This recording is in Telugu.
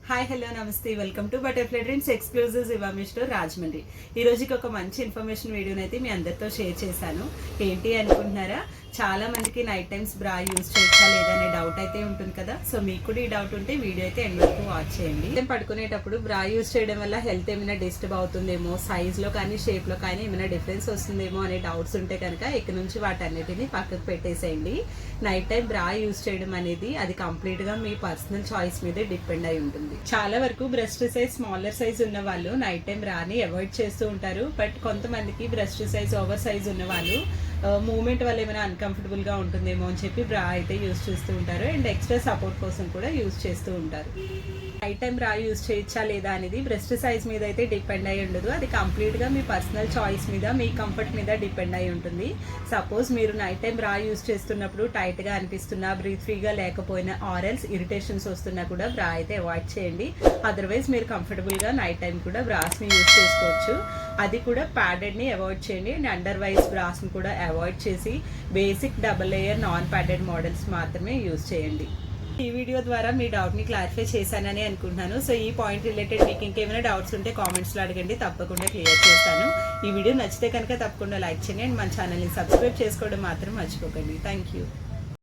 హాయ్ హలో నమస్తే welcome to butterfly dreams exclusive ఇవామి స్టోర్ రాజమండ్రి. ఈ రోజుకి ఒక మంచి ఇన్ఫర్మేషన్ వీడియోని అయితే మీ అందరితో షేర్ చేశాను. ఏంటి అనుకుంటున్నారా? చాలా మందికి నైట్ టైమ్స్ బ్రా యూజ్ చేయొచ్చా లేదా అనే డౌట్ అయితే ఉంటుంది కదా. సో మీకు కూడా ఈ డౌట్ ఉంటే వీడియో అయితే ఎండ్ వరకు వాచ్ చేయండి. పడుకునేటప్పుడు బ్రా యూజ్ చేయడం వల్ల హెల్త్ ఏమైనా డిస్టర్బ్ అవుతుందేమో, సైజ్ లో కానీ షేప్ లో కానీ ఏమైనా డిఫరెన్స్ వస్తుందేమో అనే డౌట్స్ ఉంటే కనుక ఇక్కడ నుంచి వాటన్నిటిని పక్కకు పెట్టేసేయండి. నైట్ టైం బ్రా యూజ్ చేయడం అనేది అది కంప్లీట్ గా మీ పర్సనల్ చాయిస్ మీదే డిపెండ్ అయి ఉంటుంది. చాలా వరకు బ్రెస్ట్ సైజ్ స్మాలర్ సైజ్ ఉన్న వాళ్ళు నైట్ టైం బ్రాని అవాయిడ్ చేస్తూ ఉంటారు. బట్ కొంతమందికి బ్రెస్ట్ సైజ్ ఓవర్ సైజ్ ఉన్న వాళ్ళు మూమెంట్ వల్ల ఏమైనా అన్కంఫర్టబుల్ గా ఉంటుందేమో అని చెప్పి బ్రా అయితే యూజ్ చేస్తూ ఉంటారు. అండ్ ఎక్స్ట్రా సపోర్ట్ కోసం కూడా యూజ్ చేస్తూ ఉంటారు. నైట్ టైం బ్రా యూజ్ చేయొచ్చా లేదా అనేది బ్రెస్ట్ సైజ్ మీద అయితే డిపెండ్ అయి ఉండదు. అది కంప్లీట్ గా మీ పర్సనల్ చాయిస్ మీద, మీ కంఫర్ట్ మీద డిపెండ్ అయి ఉంటుంది. సపోజ్ మీరు నైట్ టైం బ్రా యూజ్ చేస్తున్నప్పుడు టైట్ గా అనిపిస్తున్నా, బ్రీత్ ఫ్రీగా లేకపోయినా, ఆర్ఎల్స్ ఇరిటేషన్స్ వస్తున్నా కూడా బ్రా అయితే అవాయిడ్ చేయండి. అదర్వైజ్ మీరు కంఫర్టబుల్ గా నైట్ టైం కూడా బ్రాస్ ని యూజ్ చేసుకోవచ్చు. అది కూడా ప్యాడెడ్ ని అవాయిడ్ చేయండి. అండ్ అండర్ వైజ్ బ్రాస్ ని కూడా అవాయిడ్ చేసి basic double layer non padded models మాత్రమే యూజ్ చేయండి. ఈ వీడియో ద్వారా మీ డౌట్ ని క్లారిఫై చేశానని అనుకుంటున్నాను. సో ఈ పాయింట్ రిలేటెడ్ మీకు ఇంకేమైనా డౌట్స్ ఉంటే కామెంట్స్ లో అడగండి, తప్పకుండా క్లియర్ చేస్తాను. ఈ వీడియో నచ్చితే కనుక తప్పకుండా లైక్ చేయండి అండ్ మన ఛానల్ని సబ్స్క్రైబ్ చేసుకోవడం మాత్రం మర్చిపోకండి. Thank you.